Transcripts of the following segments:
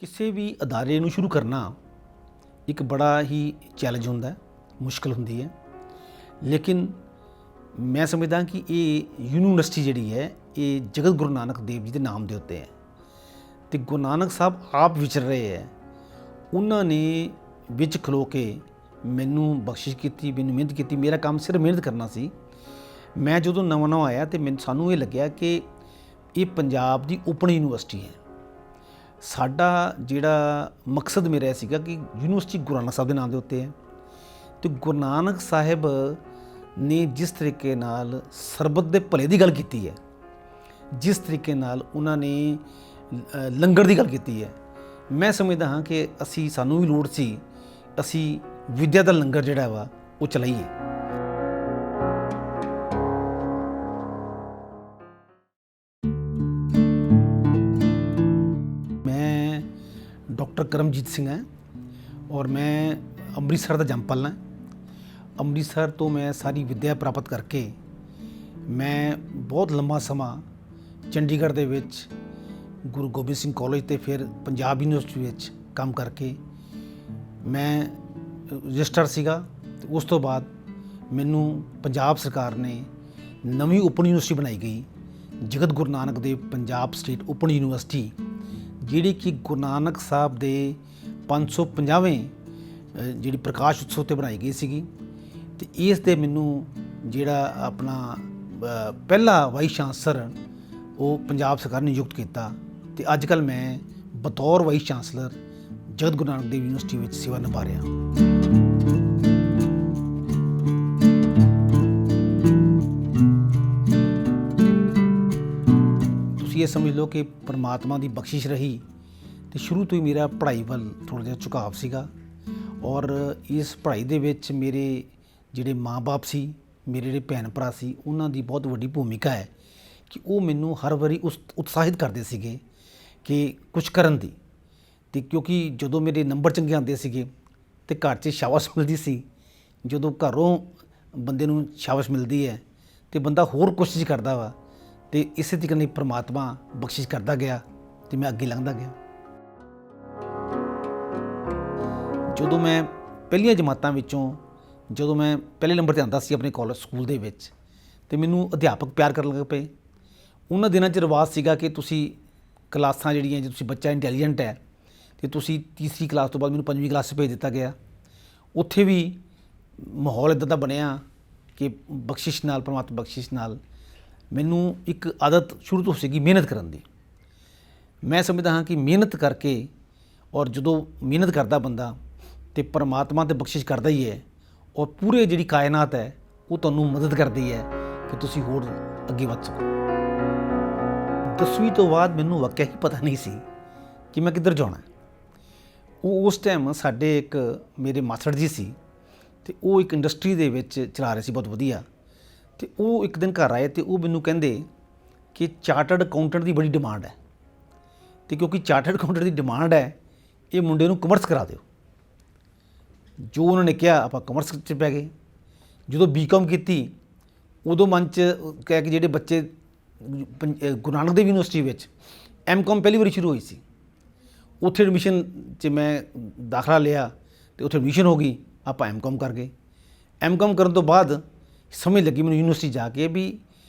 ਕਿਸੇ ਵੀ ਅਦਾਰੇ ਨੂੰ ਸ਼ੁਰੂ ਕਰਨਾ ਇੱਕ ਬੜਾ ਹੀ ਚੈਲੰਜ ਹੁੰਦਾ ਹੈ, ਮੁਸ਼ਕਲ ਹੁੰਦੀ ਹੈ। ਲੇਕਿਨ ਮੈਂ ਸਮਝਦਾ ਕਿ ਇਹ ਯੂਨੀਵਰਸਿਟੀ ਜਿਹੜੀ ਹੈ ਇਹ ਜਗਤ ਗੁਰੂ ਨਾਨਕ ਦੇਵ ਜੀ ਦੇ ਨਾਮ ਦੇ ਉੱਤੇ ਹੈ ਅਤੇ ਗੁਰੂ ਨਾਨਕ ਸਾਹਿਬ ਆਪ ਵਿਚਰ ਰਹੇ ਹੈ। ਉਹਨਾਂ ਨੇ ਵਿੱਚ ਖਲੋ ਕੇ ਮੈਨੂੰ ਬਖਸ਼ਿਸ਼ ਕੀਤੀ, ਮੈਨੂੰ ਮਿਹਨਤ ਕੀਤੀ। ਮੇਰਾ ਕੰਮ ਸਿਰਫ ਮਿਹਨਤ ਕਰਨਾ ਸੀ। ਮੈਂ ਜਦੋਂ ਨਵਾਂ ਆਇਆ ਅਤੇ ਸਾਨੂੰ ਇਹ ਲੱਗਿਆ ਕਿ ਇਹ ਪੰਜਾਬ ਦੀ ਓਪਨ ਯੂਨੀਵਰਸਿਟੀ ਹੈ। ਸਾਡਾ ਜਿਹੜਾ ਮਕਸਦ ਮੇਰਾ ਸੀਗਾ ਕਿ ਯੂਨੀਵਰਸਿਟੀ ਗੁਰੂ ਨਾਨਕ ਸਾਹਿਬ ਦੇ ਨਾਮ ਦੇ ਉੱਤੇ ਹੈ ਅਤੇ ਗੁਰੂ ਨਾਨਕ ਸਾਹਿਬ ਨੇ ਜਿਸ ਤਰੀਕੇ ਨਾਲ ਸਰਬੱਤ ਦੇ ਭਲੇ ਦੀ ਗੱਲ ਕੀਤੀ ਹੈ, ਜਿਸ ਤਰੀਕੇ ਨਾਲ ਉਹਨਾਂ ਨੇ ਲੰਗਰ ਦੀ ਗੱਲ ਕੀਤੀ ਹੈ, ਮੈਂ ਸਮਝਦਾ ਹਾਂ ਕਿ ਸਾਨੂੰ ਵੀ ਲੋੜ ਸੀ ਅਸੀਂ ਵਿੱਦਿਆ ਦਾ ਲੰਗਰ ਜਿਹੜਾ ਵਾ ਉਹ ਚਲਾਈਏ। ਮੈਂ ਡਾਕਟਰ ਕਰਮਜੀਤ ਸਿੰਘ ਹਾਂ ਔਰ ਮੈਂ ਅੰਮ੍ਰਿਤਸਰ ਦਾ ਜੰਮਪਲ ਹਾਂ। ਅੰਮ੍ਰਿਤਸਰ ਤੋਂ ਮੈਂ ਸਾਰੀ ਵਿੱਦਿਆ ਪ੍ਰਾਪਤ ਕਰਕੇ ਮੈਂ ਬਹੁਤ ਲੰਬਾ ਸਮਾਂ ਚੰਡੀਗੜ੍ਹ ਦੇ ਵਿੱਚ ਗੁਰੂ ਗੋਬਿੰਦ ਸਿੰਘ ਕਾਲਜ ਅਤੇ ਫਿਰ ਪੰਜਾਬ ਯੂਨੀਵਰਸਿਟੀ ਵਿੱਚ ਕੰਮ ਕਰਕੇ ਮੈਂ ਰਜਿਸਟਰ ਸੀਗਾ। ਅਤੇ ਉਸ ਤੋਂ ਬਾਅਦ ਮੈਨੂੰ ਪੰਜਾਬ ਸਰਕਾਰ ਨੇ ਨਵੀਂ ਓਪਨ ਯੂਨੀਵਰਸਿਟੀ ਬਣਾਈ ਗਈ, ਜਗਤ Guru Nanak Dev Punjab state open university, ਜਿਹੜੀ ਕਿ ਗੁਰੂ ਨਾਨਕ ਸਾਹਿਬ ਦੇ 550ਵੇਂ ਜਿਹੜੀ ਪ੍ਰਕਾਸ਼ ਉਤਸਵ 'ਤੇ ਬਣਾਈ ਗਈ ਸੀਗੀ। ਅਤੇ ਇਸ ਦੇ ਮੈਨੂੰ ਜਿਹੜਾ ਆਪਣਾ ਪਹਿਲਾ ਵਾਈਸ ਚਾਂਸਲਰ ਉਹ ਪੰਜਾਬ ਸਰਕਾਰ ਨੇ ਨਿਯੁਕਤ ਕੀਤਾ ਅਤੇ ਅੱਜ ਕੱਲ੍ਹ ਮੈਂ ਬਤੌਰ ਵਾਈਸ ਚਾਂਸਲਰ ਜਗਤ ਗੁਰੂ ਨਾਨਕ ਦੇਵ ਯੂਨੀਵਰਸਿਟੀ ਵਿੱਚ ਸੇਵਾ ਨਿਭਾ ਰਿਹਾ। ਤੁਸੀਂ ਇਹ ਸਮਝ ਲਓ ਕਿ ਪਰਮਾਤਮਾ ਦੀ ਬਖਸ਼ਿਸ਼ ਰਹੀ ਅਤੇ ਸ਼ੁਰੂ ਤੋਂ ਹੀ ਮੇਰਾ ਪੜ੍ਹਾਈ ਵੱਲ ਥੋੜ੍ਹਾ ਜਿਹਾ ਝੁਕਾਅ ਸੀਗਾ ਔਰ ਇਸ ਪੜ੍ਹਾਈ ਦੇ ਵਿੱਚ ਮੇਰੇ ਜਿਹੜੇ ਮਾਂ-ਬਾਪ ਸੀ, ਮੇਰੇ ਜਿਹੜੇ ਭੈਣ ਭਰਾ ਸੀ, ਉਹਨਾਂ ਦੀ ਬਹੁਤ ਵੱਡੀ ਭੂਮਿਕਾ ਹੈ ਕਿ ਉਹ ਮੈਨੂੰ ਹਰ ਵਾਰੀ ਉਤਸ਼ਾਹਿਤ ਕਰਦੇ ਸੀਗੇ ਕਿ ਕੁਛ ਕਰਨ ਦੀ। ਅਤੇ ਕਿਉਂਕਿ ਜਦੋਂ ਮੇਰੇ ਨੰਬਰ ਚੰਗੇ ਆਉਂਦੇ ਸੀਗੇ ਅਤੇ ਘਰ 'ਚ ਸ਼ਾਬਾਸ਼ ਮਿਲਦੀ ਸੀ, ਜਦੋਂ ਘਰੋਂ ਬੰਦੇ ਨੂੰ ਸ਼ਾਬਾਸ਼ ਮਿਲਦੀ ਹੈ ਅਤੇ ਬੰਦਾ ਹੋਰ ਕੋਸ਼ਿਸ਼ ਕਰਦਾ ਵਾ ਅਤੇ ਇਸੇ ਤਰੀਕੇ ਨਾਲ ਪਰਮਾਤਮਾ ਬਖਸ਼ਿਸ਼ ਕਰਦਾ ਗਿਆ ਅਤੇ ਮੈਂ ਅੱਗੇ ਲੰਘਦਾ ਗਿਆ। ਜਦੋਂ ਮੈਂ ਪਹਿਲੀਆਂ ਜਮਾਤਾਂ ਵਿੱਚੋਂ ਜਦੋਂ ਮੈਂ ਪਹਿਲੇ ਨੰਬਰ 'ਤੇ ਆਉਂਦਾ ਸੀ ਆਪਣੇ ਕਾਲਜ ਸਕੂਲ ਦੇ ਵਿੱਚ ਅਤੇ ਮੈਨੂੰ ਅਧਿਆਪਕ ਪਿਆਰ ਕਰਨ ਲੱਗ ਪਏ। ਉਹਨਾਂ ਦਿਨਾਂ 'ਚ ਰਿਵਾਜ਼ ਸੀਗਾ ਕਿ ਤੁਸੀਂ ਕਲਾਸਾਂ ਜਿਹੜੀਆਂ ਜੇ ਤੁਸੀਂ ਬੱਚਾ ਇੰਟੈਲੀਜੈਂਟ ਹੈ ਅਤੇ ਤੁਸੀਂ ਤੀਸਰੀ ਕਲਾਸ ਤੋਂ ਬਾਅਦ ਮੈਨੂੰ 5ਵੀਂ ਕਲਾਸ 'ਚ ਭੇਜ ਦਿੱਤਾ ਗਿਆ। ਉੱਥੇ ਵੀ ਮਾਹੌਲ ਇੱਦਾਂ ਦਾ ਬਣਿਆ ਕਿ ਬਖਸ਼ਿਸ਼ ਨਾਲ, ਪਰਮਾਤਮਾ ਬਖਸ਼ਿਸ਼ ਨਾਲ ਮੈਨੂੰ ਇੱਕ ਆਦਤ ਸ਼ੁਰੂ ਤੋਂ ਸੀਗੀ ਮਿਹਨਤ ਕਰਨ ਦੀ। ਮੈਂ ਸਮਝਦਾ ਹਾਂ ਕਿ ਮਿਹਨਤ ਕਰਕੇ ਔਰ ਜਦੋਂ ਮਿਹਨਤ ਕਰਦਾ ਬੰਦਾ ਅਤੇ ਪਰਮਾਤਮਾ ਤੇ ਬਖਸ਼ਿਸ਼ ਕਰਦਾ ਹੀ ਹੈ ਔਰ ਪੂਰੇ ਜਿਹੜੀ ਕਾਇਨਾਤ ਹੈ ਉਹ ਤੁਹਾਨੂੰ ਮਦਦ ਕਰਦੀ ਹੈ ਕਿ ਤੁਸੀਂ ਹੋਰ ਅੱਗੇ ਵੱਧ ਸਕੋ। 10ਵੀਂ ਤੋਂ ਬਾਅਦ ਮੈਨੂੰ ਵਾਕਿਆ ਹੀ ਪਤਾ ਨਹੀਂ ਸੀ ਕਿ ਮੈਂ ਕਿੱਧਰ ਜਾਣਾ। ਉਸ ਟਾਈਮ ਸਾਡੇ ਇੱਕ ਮੇਰੇ ਮਾਸੜ ਜੀ ਸੀ ਅਤੇ ਉਹ ਇੱਕ ਇੰਡਸਟਰੀ ਦੇ ਵਿੱਚ ਚਲਾ ਰਹੇ ਸੀ ਬਹੁਤ ਵਧੀਆ। ਅਤੇ ਉਹ ਇੱਕ ਦਿਨ ਘਰ ਆਏ ਅਤੇ ਉਹ ਮੈਨੂੰ ਕਹਿੰਦੇ ਕਿ ਚਾਰਟਰਡ ਅਕਾਊਂਟੈਂਟ ਦੀ ਬੜੀ ਡਿਮਾਂਡ ਹੈ ਅਤੇ ਕਿਉਂਕਿ ਚਾਰਟਰਡ ਅਕਾਊਂਟੈਂਟ ਦੀ ਡਿਮਾਂਡ ਹੈ ਇਹ ਮੁੰਡੇ ਨੂੰ ਕਮਰਸ ਕਰਾ ਦਿਓ। ਜੋ ਉਹਨਾਂ ਨੇ ਕਿਹਾ ਆਪਾਂ ਕਮਰਸ 'ਚ ਪੈ ਗਏ। ਜਦੋਂ ਬੀਕਾਮ ਕੀਤੀ ਉਦੋਂ ਮਨ 'ਚ ਕਹਿ ਕੇ ਜਿਹੜੇ ਬੱਚੇ ਗੁਰੂ ਨਾਨਕ ਦੇਵ ਯੂਨੀਵਰਸਿਟੀ ਵਿੱਚ ਐਮਕਾਮ ਪਹਿਲੀ ਵਾਰੀ ਸ਼ੁਰੂ ਹੋਈ ਸੀ, ਉੱਥੇ ਐਡਮਿਸ਼ਨ 'ਚ ਮੈਂ ਦਾਖਲਾ ਲਿਆ ਅਤੇ ਉੱਥੇ ਐਡਮਿਸ਼ਨ ਹੋ ਗਈ। ਆਪਾਂ ਐਮਕਾਮ ਕਰ ਗਏ। ਐਮਕਾਮ ਕਰਨ ਤੋਂ ਬਾਅਦ ਸਮਝ ਲੱਗੀ ਮੈਨੂੰ ਯੂਨੀਵਰਸਿਟੀ ਜਾ ਕੇ ਵੀ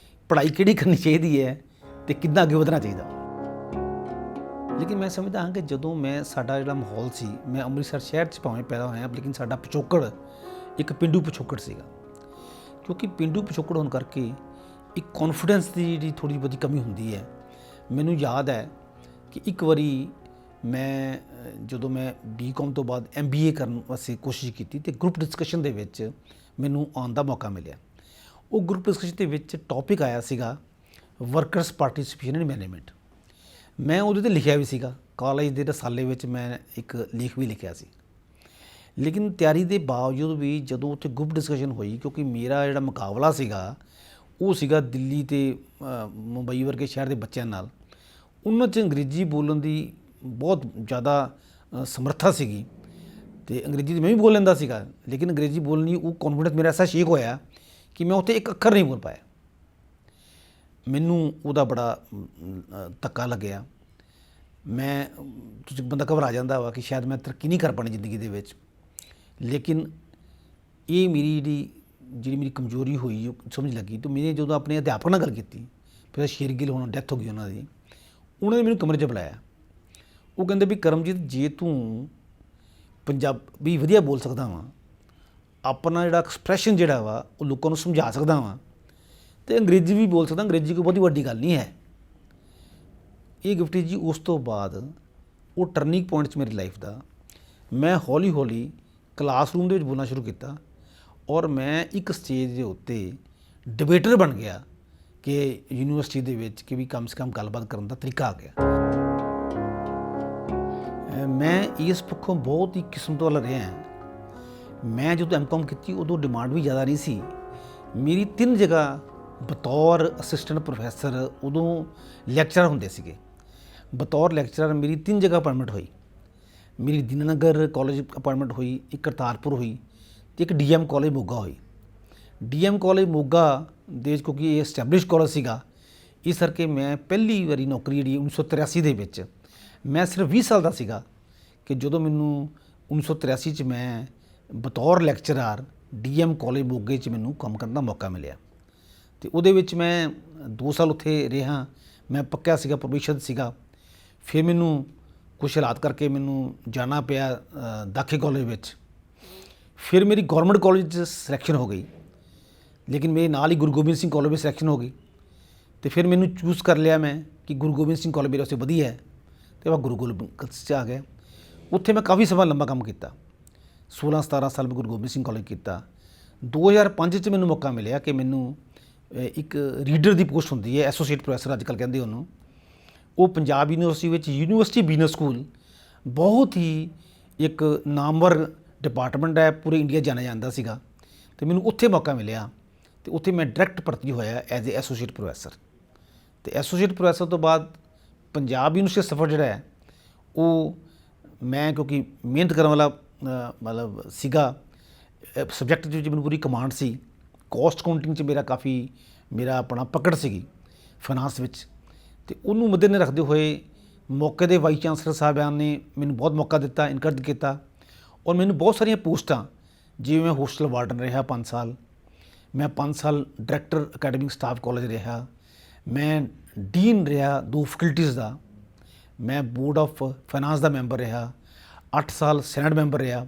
ਪੜ੍ਹਾਈ ਕਿਹੜੀ ਕਰਨੀ ਚਾਹੀਦੀ ਹੈ ਅਤੇ ਕਿੱਦਾਂ ਅੱਗੇ ਵਧਣਾ ਚਾਹੀਦਾ। ਲੇਕਿਨ ਮੈਂ ਸਮਝਦਾ ਹਾਂ ਕਿ ਜਦੋਂ ਸਾਡਾ ਜਿਹੜਾ ਮਾਹੌਲ ਸੀ, ਮੈਂ ਅੰਮ੍ਰਿਤਸਰ ਸ਼ਹਿਰ 'ਚ ਭਾਵੇਂ ਪੈਦਾ ਹੋਇਆ ਲੇਕਿਨ ਸਾਡਾ ਪਿਛੋਕੜ ਇੱਕ ਪੇਂਡੂ ਪਿਛੋਕੜ ਸੀਗਾ। ਕਿਉਂਕਿ ਪੇਂਡੂ ਪਿਛੋਕੜ ਹੋਣ ਕਰਕੇ ਇੱਕ ਕੌਨਫੀਡੈਂਸ ਦੀ ਜਿਹੜੀ ਥੋੜ੍ਹੀ ਬਹੁਤੀ ਕਮੀ ਹੁੰਦੀ ਹੈ। ਮੈਨੂੰ ਯਾਦ ਹੈ ਕਿ ਇੱਕ ਵਾਰੀ ਜਦੋਂ ਮੈਂ ਬੀਕਾਮ ਤੋਂ ਬਾਅਦ MBA ਕਰਨ ਵਾਸਤੇ ਕੋਸ਼ਿਸ਼ ਕੀਤੀ ਅਤੇ ਗਰੁੱਪ ਡਿਸਕਸ਼ਨ ਦੇ ਵਿੱਚ ਮੈਨੂੰ ਆਉਣ ਦਾ ਮੌਕਾ ਮਿਲਿਆ। ਉਹ ਗਰੁੱਪ ਡਿਸਕਸ਼ਨ ਦੇ ਵਿੱਚ ਟੌਪਿਕ ਆਇਆ ਸੀਗਾ ਵਰਕਰਸ ਪਾਰਟੀਸਪੇਸ਼ਨ ਇਨ ਮੈਨੇਜਮੈਂਟ। ਮੈਂ ਉਹਦੇ 'ਤੇ ਲਿਖਿਆ ਵੀ ਸੀਗਾ, ਕਾਲਜ ਦੇ ਰਸਾਲੇ ਵਿੱਚ ਮੈਂ ਇੱਕ ਲੇਖ ਵੀ ਲਿਖਿਆ ਸੀ। ਲੇਕਿਨ ਤਿਆਰੀ ਦੇ ਬਾਵਜੂਦ ਵੀ ਜਦੋਂ ਉੱਥੇ ਗਰੁੱਪ ਡਿਸਕਸ਼ਨ ਹੋਈ, ਕਿਉਂਕਿ ਮੇਰਾ ਜਿਹੜਾ ਮੁਕਾਬਲਾ ਸੀਗਾ ਉਹ ਸੀਗਾ ਦਿੱਲੀ ਅਤੇ ਮੁੰਬਈ ਵਰਗੇ ਸ਼ਹਿਰ ਦੇ ਬੱਚਿਆਂ ਨਾਲ, ਉਹਨਾਂ 'ਚ ਅੰਗਰੇਜ਼ੀ ਬੋਲਣ ਦੀ ਬਹੁਤ ਜ਼ਿਆਦਾ ਸਮਰੱਥਾ ਸੀਗੀ ਅਤੇ ਅੰਗਰੇਜ਼ੀ ਤਾਂ ਮੈਂ ਵੀ ਬੋਲ ਲੈਂਦਾ ਸੀਗਾ। ਲੇਕਿਨ ਅੰਗਰੇਜ਼ੀ ਬੋਲਣੀ ਉਹ ਕੌਨਫੀਡੈਂਸ ਮੇਰਾ ਐਸਾ ਸ਼ੇਕ ਹੋਇਆ ਕਿ ਮੈਂ ਉੱਥੇ ਇੱਕ ਅੱਖਰ ਨਹੀਂ ਬੋਲ ਪਾਇਆ। ਮੈਨੂੰ ਉਹਦਾ ਬੜਾ ਧੱਕਾ ਲੱਗਿਆ ਮੈਂ ਤੁਸੀਂ ਬੰਦਾ ਘਬਰਾ ਜਾਂਦਾ ਵਾ ਕਿ ਸ਼ਾਇਦ ਮੈਂ ਤਰੱਕੀ ਨਹੀਂ ਕਰ ਪਾਣੀ ਜ਼ਿੰਦਗੀ ਦੇ ਵਿੱਚ। ਲੇਕਿਨ ਇਹ ਜਿਹੜੀ ਮੇਰੀ ਕਮਜ਼ੋਰੀ ਹੋਈ ਉਹ ਸਮਝ ਲੱਗੀ। ਤਾਂ ਮੇਰੇ ਜਦੋਂ ਆਪਣੇ ਅਧਿਆਪਕ ਨਾਲ ਗੱਲ ਕੀਤੀ, ਫਿਰ ਸ਼ੇਰ ਗਿੱਲ ਹੁਣ ਡੈਥ ਹੋ ਗਈ ਉਹਨਾਂ ਦੀ, ਉਹਨਾਂ ਨੇ ਮੈਨੂੰ ਕਮਰੇ 'ਚ ਬੁਲਾਇਆ। ਉਹ ਕਹਿੰਦੇ ਵੀ ਕਰਮਜੀਤ, ਜੇ ਤੂੰ ਪੰਜਾਬੀ ਵਧੀਆ ਬੋਲ ਸਕਦਾ ਵਾਂ, ਆਪਣਾ ਜਿਹੜਾ ਐਕਸਪ੍ਰੈਸ਼ਨ ਜਿਹੜਾ ਵਾ ਉਹ ਲੋਕਾਂ ਨੂੰ ਸਮਝਾ ਸਕਦਾ ਵਾਂ, ਅਤੇ ਅੰਗਰੇਜ਼ੀ ਵੀ ਬੋਲ ਸਕਦਾ, ਅੰਗਰੇਜ਼ੀ ਕੋਈ ਬਹੁਤੀ ਵੱਡੀ ਗੱਲ ਨਹੀਂ ਹੈ। ਇਹ ਗਿਫਟ ਜੀ ਉਸ ਤੋਂ ਬਾਅਦ ਉਹ ਟਰਨਿੰਗ ਪੁਆਇੰਟ 'ਚ ਮੇਰੀ ਲਾਈਫ ਦਾ। ਮੈਂ ਹੌਲੀ ਹੌਲੀ ਕਲਾਸਰੂਮ ਦੇ ਵਿੱਚ ਬੋਲਣਾ ਸ਼ੁਰੂ ਕੀਤਾ ਔਰ ਮੈਂ ਇੱਕ ਸਟੇਜ ਦੇ ਉੱਤੇ ਡਿਬੇਟਰ ਬਣ ਗਿਆ ਕਿ ਯੂਨੀਵਰਸਿਟੀ ਦੇ ਵਿੱਚ ਕਿ ਵੀ ਕਮ ਸੇ ਕਮ ਗੱਲਬਾਤ ਕਰਨ ਦਾ ਤਰੀਕਾ ਆ ਗਿਆ। ਮੈਂ ਇਸ ਪੱਖੋਂ ਬਹੁਤ ਹੀ ਕਿਸਮਤ ਵਾਲਾ ਰਿਹਾ। ਮੈਂ ਜਦੋਂ ਐਮਕੌਮ ਕੀਤੀ ਉਦੋਂ ਡਿਮਾਂਡ ਵੀ ਜ਼ਿਆਦਾ ਨਹੀਂ ਸੀ। ਮੇਰੀ 3 ਜਗ੍ਹਾ ਬਤੌਰ ਅਸਿਸਟੈਂਟ ਪ੍ਰੋਫੈਸਰ ਉਦੋਂ ਲੈਕਚਰਰ ਹੁੰਦੇ ਸੀਗੇ। ਬਤੌਰ ਲੈਕਚਰਰ ਮੇਰੀ 3 ਜਗ੍ਹਾ ਅਪਾਇੰਟਮੈਂਟ ਹੋਈ। ਮੇਰੀ ਦੀਨਾਨਗਰ ਕਾਲਜ ਅਪਾਇੰਟਮੈਂਟ ਹੋਈ, ਇੱਕ ਕਰਤਾਰਪੁਰ ਹੋਈ ਅਤੇ ਇੱਕ ਡੀਐਮ ਕਾਲਜ ਮੋਗਾ ਹੋਈ। ਡੀਐਮ ਕਾਲਜ ਮੋਗਾ ਦੇ ਵਿੱਚ ਕਿਉਂਕਿ ਇਹ ਐਸਟੈਬਲਿਸ਼ ਕਾਲਜ ਸੀਗਾ, ਇਸ ਕਰਕੇ ਮੈਂ ਪਹਿਲੀ ਵਾਰੀ ਨੌਕਰੀ ਜਿਹੜੀ 1983 ਦੇ ਵਿੱਚ, ਮੈਂ ਸਿਰਫ 20 ਸਾਲ ਦਾ ਸੀਗਾ ਕਿ ਜਦੋਂ ਮੈਨੂੰ 1983 'ਚ ਮੈਂ ਬਤੌਰ ਲੈਕਚਰਾਰ ਡੀਐਮ ਕਾਲਜ ਮੋਗੇ 'ਚ ਮੈਨੂੰ ਕੰਮ ਕਰਨ ਦਾ ਮੌਕਾ ਮਿਲਿਆ। ਅਤੇ ਉਹਦੇ ਵਿੱਚ ਮੈਂ 2 ਸਾਲ ਉੱਥੇ ਰਿਹਾ। ਮੈਂ ਪੱਕਿਆ ਸੀਗਾ, ਪ੍ਰੋਬੇਸ਼ਨ ਸੀਗਾ। ਫਿਰ ਮੈਨੂੰ ਕੁਛ ਹਾਲਾਤ ਕਰਕੇ ਮੈਨੂੰ ਜਾਣਾ ਪਿਆ ਦਾਖੇ ਕਾਲਜ ਵਿੱਚ। ਫਿਰ ਮੇਰੀ ਗੌਰਮੈਂਟ ਕਾਲਜ 'ਚ ਸਿਲੈਕਸ਼ਨ ਹੋ ਗਈ, ਲੇਕਿਨ ਮੇਰੇ ਨਾਲ ਹੀ ਗੁਰੂ ਗੋਬਿੰਦ ਸਿੰਘ ਕਾਲਜ ਵਿੱਚ ਸਿਲੈਕਸ਼ਨ ਹੋ ਗਈ। ਅਤੇ ਫਿਰ ਮੈਨੂੰ ਚੂਜ਼ ਕਰ ਲਿਆ ਮੈਂ ਕਿ ਗੁਰੂ ਗੋਬਿੰਦ ਸਿੰਘ ਕਾਲਜ ਮੇਰੇ ਵਾਸਤੇ ਵਧੀਆ ਹੈ, ਅਤੇ ਮੈਂ ਗੁਰੂ ਗੋਬਿੰਦ 'ਚ ਆ ਗਿਆ। ਉੱਥੇ ਮੈਂ ਕਾਫੀ ਸਮਾਂ ਲੰਬਾ ਕੰਮ ਕੀਤਾ, 16-17 ਸਾਲ ਮੈਂ ਗੁਰੂ ਗੋਬਿੰਦ ਸਿੰਘ ਕਾਲਜ ਕੀਤਾ। 2005 'ਚ ਮੈਨੂੰ ਮੌਕਾ ਮਿਲਿਆ ਕਿ ਮੈਨੂੰ ਇੱਕ ਰੀਡਰ ਦੀ ਪੋਸਟ ਹੁੰਦੀ ਹੈ, ਐਸੋਸੀਏਟ ਪ੍ਰੋਫੈਸਰ ਅੱਜ ਕੱਲ੍ਹ ਕਹਿੰਦੇ ਉਹਨੂੰ। ਉਹ ਪੰਜਾਬ ਯੂਨੀਵਰਸਿਟੀ ਵਿੱਚ ਯੂਨੀਵਰਸਿਟੀ ਬਿਜ਼ਨਸ ਸਕੂਲ ਬਹੁਤ ਹੀ ਇੱਕ ਨਾਮਵਰ ਡਿਪਾਰਟਮੈਂਟ ਹੈ, ਪੂਰੇ ਇੰਡੀਆ ਜਾਣਿਆ ਜਾਂਦਾ ਸੀਗਾ। ਅਤੇ ਮੈਨੂੰ ਉੱਥੇ ਮੌਕਾ ਮਿਲਿਆ ਅਤੇ ਉੱਥੇ ਮੈਂ ਡਾਇਰੈਕਟ ਭਰਤੀ ਹੋਇਆ ਐਜ਼ ਏ ਐਸੋਸੀਏਟ ਪ੍ਰੋਫੈਸਰ। ਅਤੇ ਐਸੋਸੀਏਟ ਪ੍ਰੋਫੈਸਰ ਤੋਂ ਬਾਅਦ ਪੰਜਾਬ ਯੂਨੀਵਰਸਿਟੀ ਦਾ ਸਫ਼ਰ ਜਿਹੜਾ ਹੈ ਉਹ ਮੈਂ ਕਿਉਂਕਿ ਮਿਹਨਤ ਕਰਨ ਵਾਲਾ ਮਤਲਬ ਸੀਗਾ, ਸਬਜੈਕਟ ਦੇ ਵਿੱਚ ਮੈਨੂੰ ਪੂਰੀ ਕਮਾਂਡ ਸੀ। ਕੋਸਟ ਕਾਊਂਟਿੰਗ 'ਚ ਮੇਰਾ ਆਪਣਾ ਪਕੜ ਸੀਗੀ ਫਾਈਨਾਂਸ ਵਿੱਚ। ਅਤੇ ਉਹਨੂੰ ਮੱਦੇ ਨਜ਼ਰ ਰੱਖਦੇ ਹੋਏ ਮੌਕੇ ਦੇ ਵਾਈਸ ਚਾਂਸਲਰ ਸਾਹਿਬਾਨ ਨੇ ਮੈਨੂੰ ਬਹੁਤ ਮੌਕਾ ਦਿੱਤਾ, ਇਨਕਰੇਜ ਕੀਤਾ ਔਰ ਮੈਨੂੰ ਬਹੁਤ ਸਾਰੀਆਂ ਪੋਸਟਾਂ, ਜਿਵੇਂ ਮੈਂ ਹੋਸਟਲ ਵਾਰਡਨ ਰਿਹਾ 5 ਸਾਲ, ਮੈਂ 5 ਸਾਲ ਡਾਇਰੈਕਟਰ ਅਕੈਡਮਿਕ ਸਟਾਫ ਕਾਲਜ ਰਿਹਾ, ਮੈਂ ਡੀਨ ਰਿਹਾ 2 ਫੈਕਲਟੀਜ਼ ਦਾ, ਮੈਂ board of finance the member ਰਿਹਾ, 8 ਸਾਲ ਸੈਨੇਟ ਮੈਂਬਰ ਰਿਹਾ,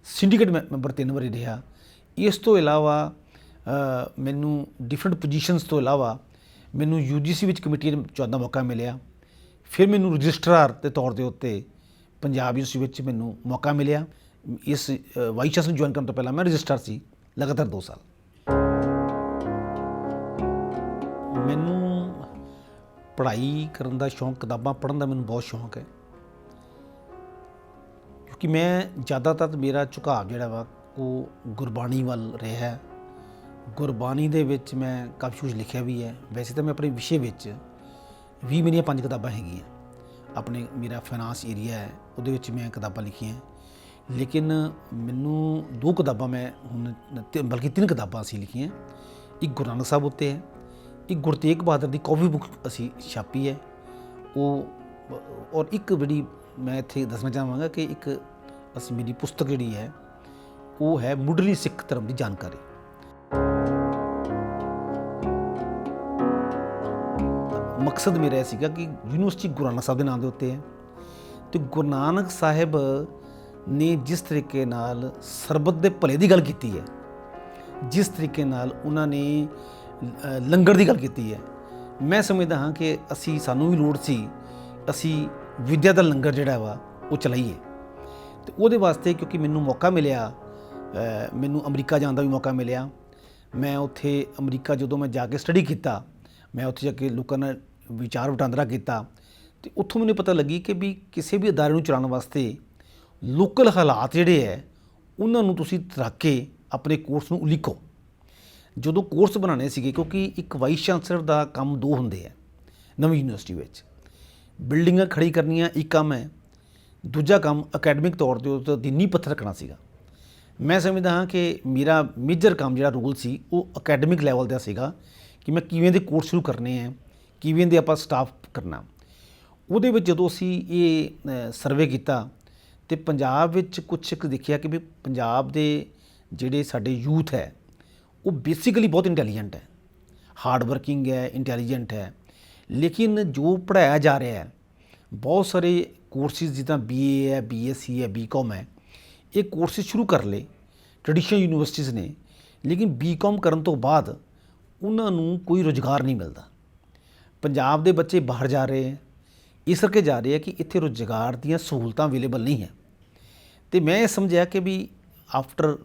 ਸਿੰਡੀਕੇਟ ਮੈਂਬਰ 3 ਵਾਰੀ ਰਿਹਾ। ਇਸ ਤੋਂ ਇਲਾਵਾ ਮੈਨੂੰ ਡਿਫਰੈਂਟ ਪੋਜੀਸ਼ਨਸ ਤੋਂ ਇਲਾਵਾ ਮੈਨੂੰ UGC ਵਿੱਚ ਕਮੇਟੀ ਚੁਣਨ ਦਾ ਮੌਕਾ ਮਿਲਿਆ। ਫਿਰ ਮੈਨੂੰ ਰਜਿਸਟਰਾਰ ਦੇ ਤੌਰ ਦੇ ਉੱਤੇ ਪੰਜਾਬ ਯੂਨੀਵਰਸਿਟੀ ਵਿੱਚ ਮੈਨੂੰ ਮੌਕਾ ਮਿਲਿਆ। ਇਸ ਵਾਈਸ ਚਾਂਸਲਰ ਜੁਆਇਨ ਕਰਨ ਤੋਂ ਪਹਿਲਾਂ ਮੈਂ ਰਜਿਸਟਰਾਰ ਸੀ ਲਗਾਤਾਰ 2 ਸਾਲ। ਮੈਨੂੰ ਪੜ੍ਹਾਈ ਕਰਨ ਦਾ ਸ਼ੌਂਕ, ਕਿਤਾਬਾਂ ਪੜ੍ਹਨ ਦਾ ਮੈਨੂੰ ਬਹੁਤ ਸ਼ੌਂਕ ਹੈ, ਕਿਉਂਕਿ ਮੈਂ ਜ਼ਿਆਦਾਤਰ ਮੇਰਾ ਝੁਕਾਅ ਜਿਹੜਾ ਵਾ ਉਹ ਗੁਰਬਾਣੀ ਵੱਲ ਰਿਹਾ। ਗੁਰਬਾਣੀ ਦੇ ਵਿੱਚ ਮੈਂ ਕਾਫੀ ਕੁਝ ਲਿਖਿਆ ਵੀ ਹੈ। ਵੈਸੇ ਤਾਂ ਮੈਂ ਆਪਣੇ ਵਿਸ਼ੇ ਵਿੱਚ ਵੀ ਮੇਰੀਆਂ 5 ਕਿਤਾਬਾਂ ਹੈਗੀਆਂ। ਮੇਰਾ ਫਾਈਨਾਂਸ ਏਰੀਆ ਹੈ, ਉਹਦੇ ਵਿੱਚ ਮੈਂ ਕਿਤਾਬਾਂ ਲਿਖੀਆਂ, ਲੇਕਿਨ ਮੈਨੂੰ 2 ਕਿਤਾਬਾਂ ਮੈਂ ਹੁਣ ਬਲਕਿ 3 ਕਿਤਾਬਾਂ ਅਸੀਂ ਲਿਖੀਆਂ। ਇੱਕ ਗੁਰੂ ਨਾਨਕ ਸਾਹਿਬ ਉੱਤੇ ਹੈ, ਇੱਕ ਗੁਰੂ ਤੇਗ ਬਹਾਦਰ ਦੀ ਕਾਫੀ ਬੁੱਕ ਅਸੀਂ ਛਾਪੀ ਹੈ ਉਹ, ਔਰ ਇੱਕ ਜਿਹੜੀ ਮੈਂ ਇੱਥੇ ਦੱਸਣਾ ਚਾਹਾਂਗਾ ਕਿ ਇੱਕ ਮੇਰੀ ਪੁਸਤਕ ਜਿਹੜੀ ਹੈ ਉਹ ਹੈ ਮੁੱਢਲੀ ਸਿੱਖ ਧਰਮ ਦੀ ਜਾਣਕਾਰੀ। ਮਕਸਦ ਮੇਰਾ ਇਹ ਸੀਗਾ ਕਿ ਯੂਨੀਵਰਸਿਟੀ ਗੁਰੂ ਨਾਨਕ ਸਾਹਿਬ ਦੇ ਨਾਮ ਦੇ ਉੱਤੇ ਹੈ, ਅਤੇ ਗੁਰੂ ਨਾਨਕ ਸਾਹਿਬ ਨੇ ਜਿਸ ਤਰੀਕੇ ਨਾਲ ਸਰਬੱਤ ਦੇ ਭਲੇ ਦੀ ਗੱਲ ਕੀਤੀ ਹੈ, ਜਿਸ ਤਰੀਕੇ ਨਾਲ ਉਹਨਾਂ ਨੇ ਲੰਗਰ ਦੀ ਗੱਲ ਕੀਤੀ ਹੈ, ਮੈਂ ਸਮਝਦਾ ਹਾਂ ਕਿ ਸਾਨੂੰ ਵੀ ਲੋੜ ਸੀ ਅਸੀਂ ਵਿੱਦਿਆ ਦਾ ਲੰਗਰ ਜਿਹੜਾ ਵਾ ਉਹ ਚਲਾਈਏ। ਅਤੇ ਉਹਦੇ ਵਾਸਤੇ ਕਿਉਂਕਿ ਮੈਨੂੰ ਮੌਕਾ ਮਿਲਿਆ, ਮੈਨੂੰ ਅਮਰੀਕਾ ਜਾਣ ਦਾ ਵੀ ਮੌਕਾ ਮਿਲਿਆ। ਮੈਂ ਉੱਥੇ ਅਮਰੀਕਾ ਜਦੋਂ ਮੈਂ ਜਾ ਕੇ ਸਟੱਡੀ ਕੀਤਾ, ਮੈਂ ਉੱਥੇ ਜਾ ਕੇ ਲੋਕਾਂ ਨਾਲ ਵਿਚਾਰ ਵਟਾਂਦਰਾ ਕੀਤਾ, ਅਤੇ ਉੱਥੋਂ ਮੈਨੂੰ ਪਤਾ ਲੱਗੀ ਕਿ ਵੀ ਕਿਸੇ ਵੀ ਅਦਾਰੇ ਨੂੰ ਚਲਾਉਣ ਵਾਸਤੇ ਲੋਕਲ ਹਾਲਾਤ ਜਿਹੜੇ ਹੈ ਉਹਨਾਂ ਨੂੰ ਤੁਸੀਂ ਰੱਖ ਕੇ ਆਪਣੇ ਕੋਰਸ ਨੂੰ ਉਲੀਕੋ। ਜਦੋਂ ਕੋਰਸ ਬਣਾਉਣੇ ਸੀਗੇ, ਕਿਉਂਕਿ ਇੱਕ ਵਾਈਸ ਚਾਂਸਲਰ ਦਾ ਕੰਮ 2 ਹੁੰਦੇ ਹੈ ਨਵੀਂ ਯੂਨੀਵਰਸਿਟੀ ਵਿੱਚ, ਬਿਲਡਿੰਗਾਂ ਖੜੀ ਕਰਨੀਆਂ ਇੱਕ ਕੰਮ ਹੈ, ਦੂਜਾ ਕੰਮ ਅਕੈਡਮਿਕ ਤੌਰ 'ਤੇ ਉਹਦਾ ਦੀ ਨੀਂਹ ਪੱਥਰ ਰੱਖਣਾ ਸੀਗਾ। ਮੈਂ ਸਮਝਦਾ ਹਾਂ ਕਿ ਮੇਰਾ ਮੇਜਰ ਕੰਮ ਜਿਹੜਾ ਰੋਲ ਸੀ ਉਹ ਅਕੈਡਮਿਕ ਲੈਵਲ ਦਾ ਸੀਗਾ ਕਿ ਮੈਂ ਕਿਵੇਂ ਦੇ ਕੋਰਸ ਸ਼ੁਰੂ ਕਰਨੇ ਹੈ, ਕਿਵੇਂ ਦੇ ਆਪਾਂ ਸਟਾਫ ਕਰਨਾ। ਉਹਦੇ ਵਿੱਚ ਜਦੋਂ ਅਸੀਂ ਇਹ ਸਰਵੇ ਕੀਤਾ ਤੇ ਪੰਜਾਬ ਵਿੱਚ ਕੁਛ ਕੁ ਦੇਖਿਆ ਕਿ ਵੀ ਪੰਜਾਬ ਦੇ ਜਿਹੜੇ ਸਾਡੇ ਯੂਥ ਹੈ ਉਹ ਬੇਸਿਕਲੀ ਬਹੁਤ ਇੰਟੈਲੀਜੈਂਟ ਹੈ, ਹਾਰਡ ਵਰਕਿੰਗ ਹੈ, ਇੰਟੈਲੀਜੈਂਟ ਹੈ, ਲੇਕਿਨ ਜੋ ਪੜ੍ਹਾਇਆ ਜਾ ਰਿਹਾ ਹੈ ਬਹੁਤ ਸਾਰੇ ਕੋਰਸਿਸ ਜਿੱਦਾਂ BA ਹੈ, BSc ਹੈ, BCom ਹੈ, ਇਹ ਕੋਰਸਿਸ ਸ਼ੁਰੂ ਕਰ ਲਏ ਟ੍ਰੈਡੀਸ਼ਨਲ ਯੂਨੀਵਰਸਿਟੀਜ਼ ਨੇ, ਲੇਕਿਨ BCom ਕਰਨ ਤੋਂ ਬਾਅਦ ਉਹਨਾਂ ਨੂੰ ਕੋਈ ਰੁਜ਼ਗਾਰ ਨਹੀਂ ਮਿਲਦਾ। ਪੰਜਾਬ ਦੇ ਬੱਚੇ ਬਾਹਰ ਜਾ ਰਹੇ ਹੈ, ਇਸ ਕਰਕੇ ਜਾ ਰਹੇ ਹੈ ਕਿ ਇੱਥੇ ਰੁਜ਼ਗਾਰ ਦੀਆਂ ਸਹੂਲਤਾਂ ਅਵੇਲੇਬਲ ਨਹੀਂ ਹੈ। ਤੇ ਮੈਂ ਇਹ ਸਮਝਿਆ ਕਿ ਵੀ ਆਫਟਰ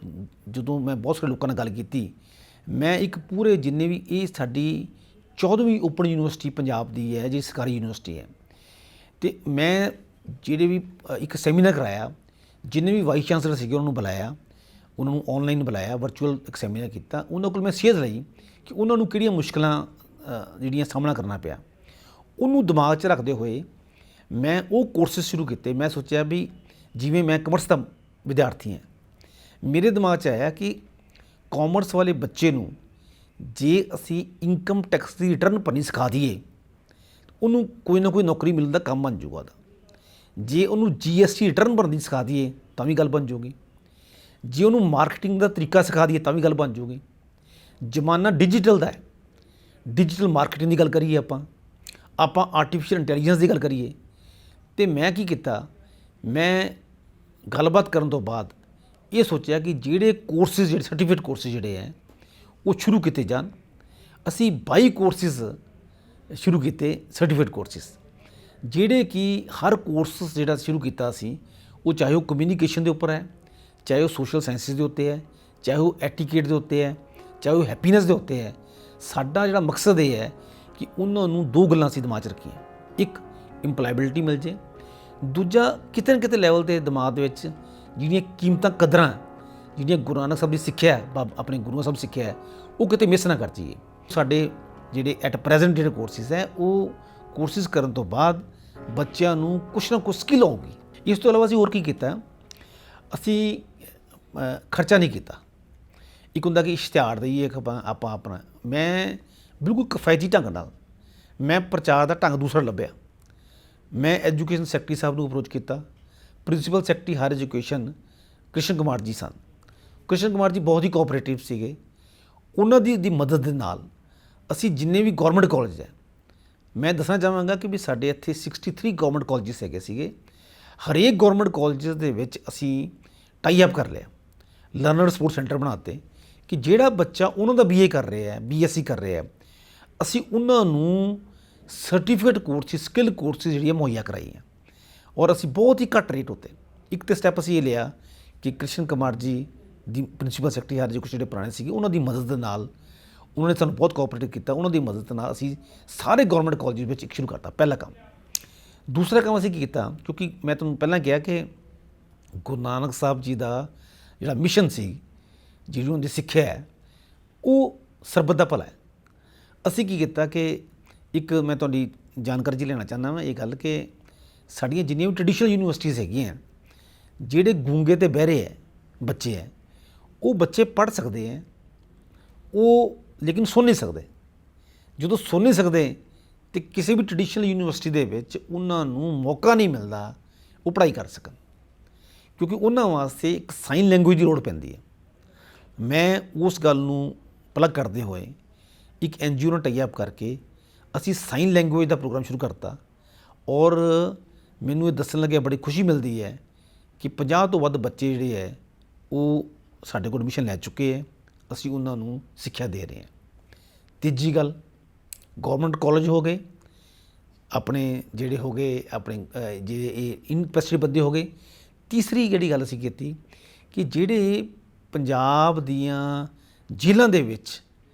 ਜਦੋਂ ਮੈਂ ਬਹੁਤ ਸਾਰੇ ਲੋਕਾਂ ਨਾਲ ਗੱਲ ਕੀਤੀ, ਮੈਂ ਇੱਕ ਪੂਰੇ ਜਿੰਨੇ ਵੀ ਇਹ ਸਾਡੀ 14ਵੀਂ ਓਪਨ ਯੂਨੀਵਰਸਿਟੀ ਪੰਜਾਬ ਦੀ ਹੈ, ਜਿਹੜੀ ਸਰਕਾਰੀ ਯੂਨੀਵਰਸਿਟੀ ਹੈ, ਤੇ ਮੈਂ ਜਿਹੜੇ ਵੀ ਇੱਕ ਸੈਮੀਨਾਰ ਕਰਾਇਆ, ਜਿੰਨੇ ਵੀ ਵਾਈਸ ਚਾਂਸਲਰ ਸੀਗੇ ਉਹਨਾਂ ਨੂੰ ਬੁਲਾਇਆ, ਉਹਨਾਂ ਨੂੰ ਆਨਲਾਈਨ ਬੁਲਾਇਆ, ਵਰਚੁਅਲ ਇੱਕ ਸੈਮੀਨਾਰ ਕੀਤਾ, ਉਹਨਾਂ ਕੋਲ ਮੈਂ ਸੇਧ ਲਈ ਕਿ ਉਹਨਾਂ ਨੂੰ ਕਿਹੜੀਆਂ ਮੁਸ਼ਕਲਾਂ ਜਿਹੜੀਆਂ ਸਾਹਮਣਾ ਕਰਨਾ ਪਿਆ। ਉਹਨੂੰ ਦਿਮਾਗ 'ਚ ਰੱਖਦੇ ਹੋਏ ਮੈਂ ਉਹ ਕੋਰਸਿਸ ਸ਼ੁਰੂ ਕੀਤੇ। ਮੈਂ ਸੋਚਿਆ ਵੀ ਜਿਵੇਂ ਮੈਂ ਕਮਰਸ ਦਾ ਵਿਦਿਆਰਥੀ ਹਾਂ, ਮੇਰੇ ਦਿਮਾਗ 'ਚ ਆਇਆ ਕਿ ਕਾਮਰਸ ਵਾਲੇ ਬੱਚੇ ਨੂੰ ਜੇ ਅਸੀਂ ਇਨਕਮ ਟੈਕਸ ਦੀ ਰਿਟਰਨ ਭਰਨੀ ਸਿਖਾ ਦਈਏ, ਉਹਨੂੰ ਕੋਈ ਨਾ ਕੋਈ ਨੌਕਰੀ ਮਿਲਣ ਦਾ ਕੰਮ ਬਣ ਜੂਗਾ ਉਹਦਾ। ਜੇ ਉਹਨੂੰ GST ਰਿਟਰਨ ਭਰਨੀ ਸਿਖਾ ਦਈਏ ਤਾਂ ਵੀ ਗੱਲ ਬਣ ਜੂਗੀ। ਜੇ ਉਹਨੂੰ ਮਾਰਕੀਟਿੰਗ ਦਾ ਤਰੀਕਾ ਸਿਖਾ ਦਈਏ ਤਾਂ ਵੀ ਗੱਲ ਬਣ ਜੂਗੀ। ਜ਼ਮਾਨਾ ਡਿਜੀਟਲ ਦਾ ਹੈ, ਡਿਜੀਟਲ ਮਾਰਕੀਟਿੰਗ ਦੀ ਗੱਲ ਕਰੀਏ, ਆਪਾਂ ਆਰਟੀਫਿਸ਼ੀਅਲ ਇੰਟੈਲੀਜੈਂਸ ਦੀ ਗੱਲ ਕਰੀਏ, ਤੇ ਮੈਂ ਕੀ ਕੀਤਾ, ਮੈਂ ਗੱਲਬਾਤ ਕਰਨ ਤੋਂ ਬਾਅਦ ਇਹ ਸੋਚਿਆ ਕਿ ਜਿਹੜੇ ਕੋਰਸਿਸ, ਜਿਹੜੇ ਸਰਟੀਫਿਕੇਟ ਕੋਰਸਿਸ ਜਿਹੜੇ ਹੈ ਉਹ ਸ਼ੁਰੂ ਕੀਤੇ ਜਾਣ। ਅਸੀਂ 22 ਕੋਰਸਿਸ ਸ਼ੁਰੂ ਕੀਤੇ, ਸਰਟੀਫਿਕੇਟ ਕੋਰਸਿਸ, ਜਿਹੜੇ ਕਿ ਹਰ ਕੋਰਸ ਜਿਹੜਾ ਸ਼ੁਰੂ ਕੀਤਾ ਸੀ ਉਹ ਚਾਹੇ ਉਹ ਕਮਿਊਨੀਕੇਸ਼ਨ ਦੇ ਉੱਪਰ ਹੈ, ਚਾਹੇ ਉਹ ਸੋਸ਼ਲ ਸਾਇੰਸਿਸ ਦੇ ਉੱਤੇ ਹੈ, ਚਾਹੇ ਉਹ ਐਟੀਕੇਟ ਦੇ ਉੱਤੇ ਹੈ, ਚਾਹੇ ਉਹ ਹੈਪੀਨੈਸ ਦੇ ਉੱਤੇ ਹੈ। ਸਾਡਾ ਜਿਹੜਾ ਮਕਸਦ ਇਹ ਹੈ ਕਿ ਉਹਨਾਂ ਨੂੰ ਦੋ ਗੱਲਾਂ ਅਸੀਂ ਦਿਮਾਗ 'ਚ ਰੱਖੀਆਂ, ਇੱਕ ਇੰਪਲਾਇਬਿਲਿਟੀ ਮਿਲ ਜੇ, ਦੂਜਾ ਕਿਤੇ ਨਾ ਕਿਤੇ ਲੈਵਲ 'ਤੇ ਦਿਮਾਗ ਦੇ ਵਿੱਚ ਜਿਹੜੀਆਂ ਕੀਮਤਾਂ ਕਦਰਾਂ, ਜਿਹੜੀਆਂ ਗੁਰੂ ਨਾਨਕ ਸਾਹਿਬ ਦੀ ਸਿੱਖਿਆ ਹੈ, ਆਪਣੇ ਗੁਰੂਆਂ ਸਾਹਿਬ ਸਿੱਖਿਆ ਹੈ, ਉਹ ਕਿਤੇ ਮਿਸ ਨਾ ਕਰ ਜਾਈਏ। ਸਾਡੇ ਜਿਹੜੇ ਐਟ ਪ੍ਰੈਜ਼ੈਂਟ ਜਿਹੜੇ ਕੋਰਸਿਸ ਹੈ, ਉਹ ਕੋਰਸਿਸ ਕਰਨ ਤੋਂ ਬਾਅਦ ਬੱਚਿਆਂ ਨੂੰ ਕੁਛ ਨਾ ਕੁਛ ਸਕਿੱਲ ਆਊਗੀ। ਇਸ ਤੋਂ ਇਲਾਵਾ ਅਸੀਂ ਹੋਰ ਕੀ ਕੀਤਾ, ਅਸੀਂ ਖਰਚਾ ਨਹੀਂ ਕੀਤਾ। ਇੱਕ ਹੁੰਦਾ ਕਿ ਇਸ਼ਤਿਹਾਰ ਦੇਈਏ ਆਪਾਂ ਆਪਣਾ, ਮੈਂ ਬਿਲਕੁਲ ਕਿਫਾਇਤੀ ਢੰਗ ਨਾਲ ਮੈਂ ਪ੍ਰਚਾਰ ਦਾ ਢੰਗ ਦੂਸਰਾ ਲੱਭਿਆ। ਮੈਂ ਐਜੂਕੇਸ਼ਨ ਸੈਕਟਰੀ ਸਾਹਿਬ ਨੂੰ ਅਪਰੋਚ ਕੀਤਾ, principal secretary higher education Krishan Kumar ji ਸਨ। ਕ੍ਰਿਸ਼ਨ ਕੁਮਾਰ ਜੀ ਬਹੁਤ ਹੀ ਕੋਆਪਰੇਟਿਵ ਸੀਗੇ। ਉਹਨਾਂ ਦੀ ਮਦਦ ਦੇ ਨਾਲ ਅਸੀਂ ਜਿੰਨੇ ਵੀ ਗੌਰਮੈਂਟ ਕਾਲਜ ਹੈ, ਮੈਂ ਦੱਸਣਾ ਚਾਹਾਂਗਾ ਕਿ ਵੀ ਸਾਡੇ ਇੱਥੇ 63 ਗੌਰਮੈਂਟ ਕਾਲਜਿਸ ਹੈਗੇ ਸੀਗੇ। ਹਰੇਕ ਗੌਰਮੈਂਟ ਕਾਲਜਿਸ ਦੇ ਵਿੱਚ ਅਸੀਂ ਟਾਈ ਅਪ ਕਰ ਲਿਆ, ਲਰਨਰ ਸਪੋਰਟ ਸੈਂਟਰ ਬਣਾਤੇ ਕਿ ਜਿਹੜਾ ਬੱਚਾ ਉਹਨਾਂ ਦਾ BA ਕਰ ਰਿਹਾ ਹੈ, BSc ਕਰ ਰਿਹਾ ਹੈ, ਅਸੀਂ ਉਹਨਾਂ ਨੂੰ ਸਰਟੀਫਿਕੇਟ ਕੋਰਸਿਸ, ਸਕਿੱਲ ਕੋਰਸਿਸ ਜਿਹੜੀਆਂ ਮੁਹੱਈਆ ਕਰਾਈਆਂ, ਔਰ ਅਸੀਂ ਬਹੁਤ ਹੀ ਘੱਟ ਰੇਟ ਉੱਤੇ। ਇੱਕ ਤਾਂ ਸਟੈਪ ਅਸੀਂ ਇਹ ਲਿਆ ਕਿ ਕ੍ਰਿਸ਼ਨ ਕੁਮਾਰ ਜੀ ਦੀ ਪ੍ਰਿੰਸੀਪਲ ਸੈਕਟਰੀ ਹਾਇਰ ਐਜੂਕੇਸ਼ਨ ਜਿਹੜੇ ਪੁਰਾਣੇ ਸੀਗੇ, ਉਹਨਾਂ ਦੀ ਮਦਦ ਦੇ ਨਾਲ, ਉਹਨਾਂ ਨੇ ਸਾਨੂੰ ਬਹੁਤ ਕੋਆਪਰੇਟ ਕੀਤਾ, ਉਹਨਾਂ ਦੀ ਮਦਦ ਦੇ ਨਾਲ ਅਸੀਂ ਸਾਰੇ ਗੌਰਮੈਂਟ ਕਾਲਜ ਵਿੱਚ ਇੱਕ ਸ਼ੁਰੂ ਕਰਤਾ, ਪਹਿਲਾ ਕੰਮ। ਦੂਸਰਾ ਕੰਮ ਅਸੀਂ ਕੀ ਕੀਤਾ, ਕਿਉਂਕਿ ਮੈਂ ਤੁਹਾਨੂੰ ਪਹਿਲਾਂ ਕਿਹਾ ਕਿ ਗੁਰੂ ਨਾਨਕ ਸਾਹਿਬ ਜੀ ਦਾ ਜਿਹੜਾ ਮਿਸ਼ਨ ਸੀ, ਜਿਹੜੀ ਉਹਨਾਂ ਦੀ ਸਿੱਖਿਆ ਹੈ, ਉਹ ਸਰਬੱਤ ਦਾ ਭਲਾ ਹੈ। ਅਸੀਂ ਕੀ ਕੀਤਾ ਕਿ ਇੱਕ ਮੈਂ ਤੁਹਾਡੀ ਜਾਣਕਾਰੀ 'ਚ ਲੈਣਾ ਚਾਹੁੰਦਾ ਹਾਂ ਇਹ ਗੱਲ ਕਿ ਸਾਡੀਆਂ ਜਿੰਨੀਆਂ ਵੀ ਟ੍ਰੈਡੀਸ਼ਨਲ ਯੂਨੀਵਰਸਿਟੀਜ਼ ਹੈਗੀਆਂ, ਜਿਹੜੇ ਗੂੰਗੇ ਅਤੇ ਬਹਿਰੇ ਹੈ ਬੱਚੇ ਹੈ, ਉਹ ਬੱਚੇ ਪੜ੍ਹ ਸਕਦੇ ਹੈ, ਉਹ ਲੇਕਿਨ ਸੁਣ ਨਹੀਂ ਸਕਦੇ। ਜਦੋਂ ਸੁਣ ਨਹੀਂ ਸਕਦੇ ਤੇ ਕਿਸੇ ਵੀ ਟ੍ਰੈਡੀਸ਼ਨਲ ਯੂਨੀਵਰਸਿਟੀ ਦੇ ਵਿੱਚ ਉਹਨਾਂ ਨੂੰ ਮੌਕਾ ਨਹੀਂ ਮਿਲਦਾ ਉਹ ਪੜ੍ਹਾਈ ਕਰ ਸਕਣ, ਕਿਉਂਕਿ ਉਹਨਾਂ ਵਾਸਤੇ ਇੱਕ ਸਾਈਨ ਲੈਂਗੁਏਜ ਦੀ ਲੋੜ ਪੈਂਦੀ ਹੈ। ਮੈਂ ਉਸ ਗੱਲ ਨੂੰ ਪਲੱਗ ਕਰਦੇ ਹੋਏ ਇੱਕ NGO ਨਾਲ ਟਾਈ ਅਪ ਕਰਕੇ ਅਸੀਂ ਸਾਈਨ ਲੈਂਗੁਏਜ ਦਾ ਪ੍ਰੋਗਰਾਮ ਸ਼ੁਰੂ ਕਰਤਾ, ਔਰ ਮੈਨੂੰ ਇਹ ਦੱਸਣ ਲੱਗਿਆ ਬੜੀ ਖੁਸ਼ੀ ਮਿਲਦੀ ਹੈ ਕਿ 50 ਤੋਂ ਵੱਧ ਬੱਚੇ ਜਿਹੜੇ ਹੈ ਉਹ ਸਾਡੇ ਕੋਲ ਐਡਮਿਸ਼ਨ ਲੈ ਚੁੱਕੇ ਹੈ। ਅਸੀਂ ਉਹਨਾਂ ਨੂੰ ਸਿੱਖਿਆ ਦੇ ਰਹੇ ਹਾਂ। ਤੀਜੀ ਗੱਲ, ਗੌਰਮੈਂਟ ਕਾਲਜ ਹੋ ਗਏ ਆਪਣੇ, ਜਿਹੜੇ ਹੋ ਗਏ ਆਪਣੇ ਜਿਹੜੇ ਇਹ ਯੂਨੀਵਰਸਿਟੀ ਬੰਦੇ ਹੋ ਗਏ। ਤੀਸਰੀ ਜਿਹੜੀ ਗੱਲ ਅਸੀਂ ਕੀਤੀ ਕਿ ਜਿਹੜੇ ਪੰਜਾਬ ਦੀਆਂ ਜੇਲ੍ਹਾਂ ਦੇ ਵਿੱਚ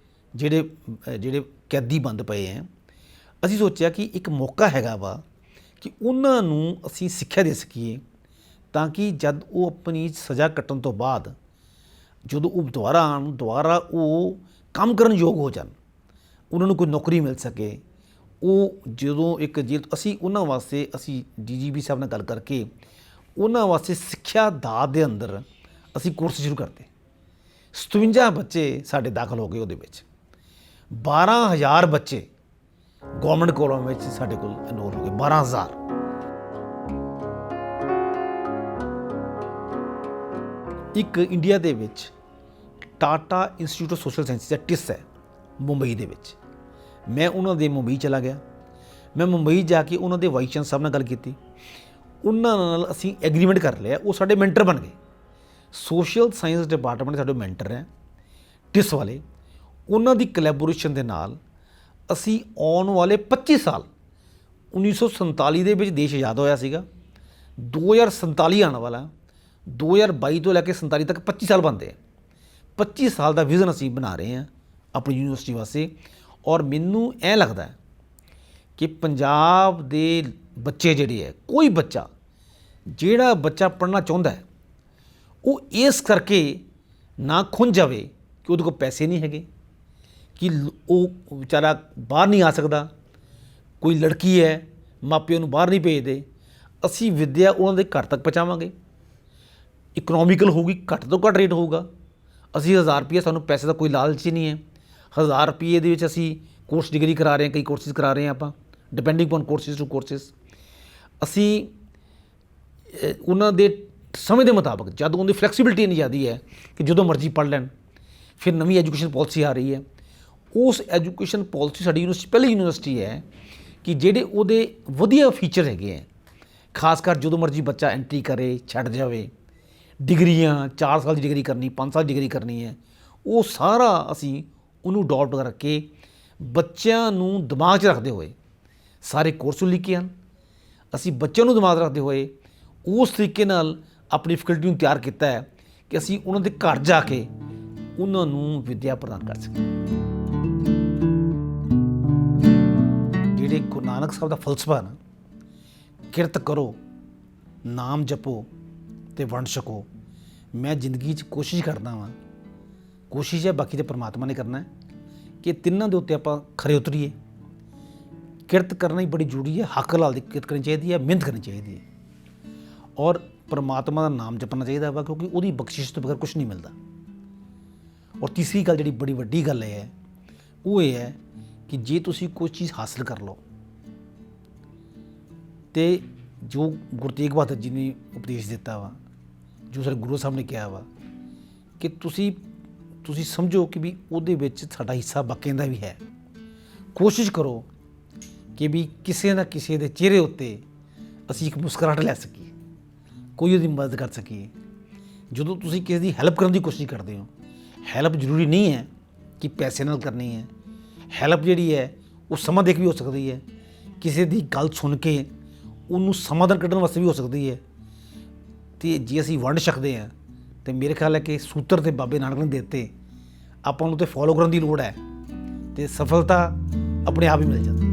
ਜਿਹੜੇ ਕੈਦੀ ਬੰਦ ਪਏ ਹੈ, ਅਸੀਂ ਸੋਚਿਆ ਕਿ ਇੱਕ ਮੌਕਾ ਹੈਗਾ ਵਾ ਕਿ ਉਹਨਾਂ ਨੂੰ ਅਸੀਂ ਸਿੱਖਿਆ ਦੇ ਸਕੀਏ, ਤਾਂ ਕਿ ਜਦ ਉਹ ਆਪਣੀ ਸਜ਼ਾ ਕੱਟਣ ਤੋਂ ਬਾਅਦ ਜਦੋਂ ਉਹ ਦੁਬਾਰਾ ਆਉਣ, ਦੁਬਾਰਾ ਉਹ ਕੰਮ ਕਰਨ ਯੋਗ ਹੋ ਜਾਣ, ਉਹਨਾਂ ਨੂੰ ਕੋਈ ਨੌਕਰੀ ਮਿਲ ਸਕੇ। ਉਹ ਜਦੋਂ ਇੱਕ ਅਸੀਂ ਉਹਨਾਂ ਵਾਸਤੇ ਅਸੀਂ DGP ਸਾਹਿਬ ਨਾਲ ਗੱਲ ਕਰਕੇ ਉਹਨਾਂ ਵਾਸਤੇ ਸਿੱਖਿਆ ਦਾਤ ਦੇ ਅੰਦਰ ਅਸੀਂ ਕੋਰਸ ਸ਼ੁਰੂ ਕਰਤੇ। 57 ਬੱਚੇ ਸਾਡੇ ਦਾਖਲ ਹੋ ਗਏ, ਉਹਦੇ ਵਿੱਚ 12,000 ਬੱਚੇ ਗੌਰਮੈਂਟ ਕਾਲਜ ਵਿੱਚ ਸਾਡੇ ਕੋਲ ਇਨਰੋਲ ਹੋ ਗਏ। 12,000 ਇੱਕ ਇੰਡੀਆ ਦੇ ਵਿੱਚ Tata Institute of Social Sciences ਦਾ ਟਿਸ ਹੈ ਮੁੰਬਈ ਦੇ ਵਿੱਚ। ਮੈਂ ਉਹਨਾਂ ਦੇ ਮੁੰਬਈ ਚਲਾ ਗਿਆ। ਮੈਂ ਮੁੰਬਈ ਜਾ ਕੇ ਉਹਨਾਂ ਦੇ ਵਾਈਸ ਚਾਂਸਲਰ ਸਾਹਿਬ ਨਾਲ ਗੱਲ ਕੀਤੀ। ਉਹਨਾਂ ਨਾਲ ਅਸੀਂ ਐਗਰੀਮੈਂਟ ਕਰ ਲਿਆ, ਉਹ ਸਾਡੇ ਮੈਂਟਰ ਬਣ ਗਏ। ਸੋਸ਼ਲ ਸਾਇੰਸ ਡਿਪਾਰਟਮੈਂਟ ਸਾਡੇ ਮੈਂਟਰ ਹੈ ਟਿਸ ਵਾਲੇ। ਉਹਨਾਂ ਦੀ ਕੋਲੈਬੋਰੇਸ਼ਨ ਦੇ ਨਾਲ ਅਸੀਂ ਆਉਣ ਵਾਲੇ 25 ਸਾਲ 1947 ਦੇ ਵਿੱਚ ਦੇਸ਼ ਆਜ਼ਾਦ ਹੋਇਆ ਸੀਗਾ, 2047 ਆਉਣ ਵਾਲਾ, 2022 ਤੋਂ ਲੈ ਕੇ 47 ਤੱਕ 25 ਸਾਲ ਬਣਦੇ ਆ। 25 ਸਾਲ ਦਾ ਵਿਜ਼ਨ ਅਸੀਂ ਬਣਾ ਰਹੇ ਹਾਂ ਆਪਣੀ ਯੂਨੀਵਰਸਿਟੀ ਵਾਸਤੇ। ਔਰ ਮੈਨੂੰ ਇਹ ਲੱਗਦਾ ਹੈ ਕਿ ਪੰਜਾਬ ਦੇ ਬੱਚੇ ਜਿਹੜੇ ਹੈ, ਕੋਈ ਬੱਚਾ ਜਿਹੜਾ ਬੱਚਾ ਪੜ੍ਹਨਾ ਚਾਹੁੰਦਾ ਹੈ ਉਹ ਇਸ ਕਰਕੇ ਨਾ ਖੁੰਝ ਜਾਵੇ ਕਿ ਉਹਦੇ ਕੋਲ ਪੈਸੇ ਨਹੀਂ ਹੈਗੇ, ਕਿ ਉਹ ਵਿਚਾਰਾ ਬਾਹਰ ਨਹੀਂ ਆ ਸਕਦਾ। ਕੋਈ ਲੜਕੀ ਹੈ, ਮਾਪੇ ਉਹਨੂੰ ਬਾਹਰ ਨਹੀਂ ਭੇਜਦੇ। ਅਸੀਂ ਵਿੱਦਿਆ ਉਹਨਾਂ ਦੇ ਘਰ ਤੱਕ ਪਹੁੰਚਾਵਾਂਗੇ। ਇਕਨੋਮਿਕਲ ਹੋਊਗੀ, ਘੱਟ ਤੋਂ ਘੱਟ ਰੇਟ ਹੋਊਗਾ। ਅਸੀਂ 1000 ਰੁਪਈਆ, ਸਾਨੂੰ ਪੈਸੇ ਦਾ ਕੋਈ ਲਾਲਚ ਹੀ ਨਹੀਂ ਹੈ। 1000 ਰੁਪਈਏ ਦੇ ਵਿੱਚ ਅਸੀਂ ਕੋਰਸ ਡਿਗਰੀ ਕਰਾ ਰਹੇ ਹਾਂ, ਕਈ ਕੋਰਸਿਸ ਕਰਾ ਰਹੇ ਹਾਂ ਆਪਾਂ, depending on courses to courses. ਅਸੀਂ ਉਹਨਾਂ ਦੇ ਸਮੇਂ ਦੇ ਮੁਤਾਬਕ, ਜਦ ਉਹਦੀ ਫਲੈਕਸੀਬਿਲਿਟੀ ਇੰਨੀ ਜ਼ਿਆਦਾ ਹੈ ਕਿ ਜਦੋਂ ਮਰਜ਼ੀ ਪੜ੍ਹ ਲੈਣ। ਫਿਰ ਨਵੀਂ ਐਜੂਕੇਸ਼ਨ ਪਾਲਿਸੀ ਆ ਰਹੀ ਹੈ। ਉਸ ਐਜੂਕੇਸ਼ਨ ਪਾਲਿਸੀ, ਸਾਡੀ ਯੂਨੀਵਰਸਿਟੀ ਪਹਿਲੀ ਯੂਨੀਵਰਸਿਟੀ ਹੈ ਕਿ ਜਿਹੜੇ ਉਹਦੇ ਵਧੀਆ ਫੀਚਰ ਹੈਗੇ ਹੈ, ਖਾਸ ਕਰ ਜਦੋਂ ਮਰਜ਼ੀ ਬੱਚਾ ਐਂਟਰੀ ਕਰੇ, ਛੱਡ ਜਾਵੇ। ਡਿਗਰੀਆਂ 4 ਸਾਲ ਦੀ ਡਿਗਰੀ ਕਰਨੀ, 5 ਸਾਲ ਦੀ ਡਿਗਰੀ ਕਰਨੀ ਹੈ, ਉਹ ਸਾਰਾ ਅਸੀਂ ਉਹਨੂੰ ਅਡਾਪਟ ਕਰਕੇ ਬੱਚਿਆਂ ਨੂੰ ਦਿਮਾਗ 'ਚ ਰੱਖਦੇ ਹੋਏ ਸਾਰੇ ਕੋਰਸ ਲਿਖੇ ਹਨ। ਅਸੀਂ ਬੱਚਿਆਂ ਨੂੰ ਦਿਮਾਗ 'ਚ ਰੱਖਦੇ ਹੋਏ ਉਸ ਤਰੀਕੇ ਨਾਲ ਆਪਣੀ ਫੈਕਲਟੀ ਨੂੰ ਤਿਆਰ ਕੀਤਾ ਹੈ ਕਿ ਅਸੀਂ ਉਹਨਾਂ ਦੇ ਘਰ ਜਾ ਕੇ ਉਹਨਾਂ ਨੂੰ ਵਿੱਦਿਆ ਪ੍ਰਦਾਨ ਕਰ ਸਕੀਏ। ਜਿਹੜੇ ਗੁਰੂ ਨਾਨਕ ਸਾਹਿਬ ਦਾ ਫਲਸਫਾ ਨਾ, ਕਿਰਤ ਕਰੋ, ਨਾਮ ਜਪੋ ਅਤੇ ਵੰਡ ਛਕੋ, ਮੈਂ ਜ਼ਿੰਦਗੀ 'ਚ ਕੋਸ਼ਿਸ਼ ਕਰਦਾ ਵਾਂ, ਕੋਸ਼ਿਸ਼ ਹੈ ਬਾਕੀ ਤਾਂ ਪਰਮਾਤਮਾ ਨੇ ਕਰਨਾ ਹੈ, ਕਿ ਤਿੰਨਾਂ ਦੇ ਉੱਤੇ ਆਪਾਂ ਖਰੇ ਉਤਰੀਏ। ਕਿਰਤ ਕਰਨਾ ਹੀ ਬੜੀ ਜ਼ਰੂਰੀ ਹੈ। ਹੱਕ ਹਲਾਲ ਦੀ ਕਿਰਤ ਕਰਨੀ ਚਾਹੀਦੀ ਹੈ, ਮਿਹਨਤ ਕਰਨੀ ਚਾਹੀਦੀ ਹੈ, ਔਰ ਪਰਮਾਤਮਾ ਦਾ ਨਾਮ ਜਪਣਾ ਚਾਹੀਦਾ ਵਾ, ਕਿਉਂਕਿ ਉਹਦੀ ਬਖਸ਼ਿਸ਼ ਤੋਂ ਬਗੈਰ ਕੁਛ ਨਹੀਂ ਮਿਲਦਾ। ਔਰ ਤੀਸਰੀ ਗੱਲ ਜਿਹੜੀ ਬੜੀ ਵੱਡੀ ਗੱਲ ਇਹ ਹੈ, ਉਹ ਇਹ ਹੈ ਕਿ ਜੇ ਤੁਸੀਂ ਕੋਈ ਚੀਜ਼ ਹਾਸਲ ਕਰ ਲਓ ਅਤੇ ਜੋ ਗੁਰੂ ਤੇਗ ਬਹਾਦਰ ਜੀ ਨੇ ਉਪਦੇਸ਼ ਦਿੱਤਾ ਵਾ, ਜੋ ਸਾਡੇ ਗੁਰੂ ਸਾਹਿਬ ਨੇ ਕਿਹਾ ਵਾ ਕਿ ਤੁਸੀਂ ਸਮਝੋ ਕਿ ਵੀ ਉਹਦੇ ਵਿੱਚ ਸਾਡਾ ਹਿੱਸਾ ਬਾਕੀਆਂ ਦਾ ਵੀ ਹੈ। ਕੋਸ਼ਿਸ਼ ਕਰੋ ਕਿ ਵੀ ਕਿਸੇ ਨਾ ਕਿਸੇ ਦੇ ਚਿਹਰੇ ਉੱਤੇ ਅਸੀਂ ਇੱਕ ਮੁਸਕਰਾਹਟ ਲੈ ਸਕੀਏ, ਕੋਈ ਉਹਦੀ ਮਦਦ ਕਰ ਸਕੀਏ। ਜਦੋਂ ਤੁਸੀਂ ਕਿਸੇ ਦੀ ਹੈਲਪ ਕਰਨ ਦੀ ਕੋਸ਼ਿਸ਼ ਕਰਦੇ ਹੋ, ਹੈਲਪ ਜ਼ਰੂਰੀ ਨਹੀਂ ਹੈ ਕਿ ਪੈਸੇ ਨਾਲ ਕਰਨੀ ਹੈ। ਹੈਲਪ ਜਿਹੜੀ ਹੈ ਉਹ ਸਮਾਂ ਦੇ ਕੇ ਵੀ ਹੋ ਸਕਦੀ ਹੈ, ਕਿਸੇ ਦੀ ਗੱਲ ਸੁਣ ਕੇ ਉਹਨੂੰ ਸਮਾਧਾਨ ਕੱਢਣ ਵਾਸਤੇ ਵੀ ਹੋ ਸਕਦੀ ਹੈ। ਅਤੇ ਜੇ ਅਸੀਂ ਵੰਡ ਸਕਦੇ ਹਾਂ ਤਾਂ ਮੇਰੇ ਖਿਆਲ ਹੈ ਕਿ ਸੂਤਰ ਤੇ ਬਾਬੇ ਨਾਨਕ ਨੇ ਦੇ ਦਿੱਤੇ, ਆਪਾਂ ਨੂੰ ਤਾਂ ਫੋਲੋ ਕਰਨ ਦੀ ਲੋੜ ਹੈ ਅਤੇ ਸਫਲਤਾ ਆਪਣੇ ਆਪ ਹੀ ਮਿਲ ਜਾਂਦੀ ਹੈ।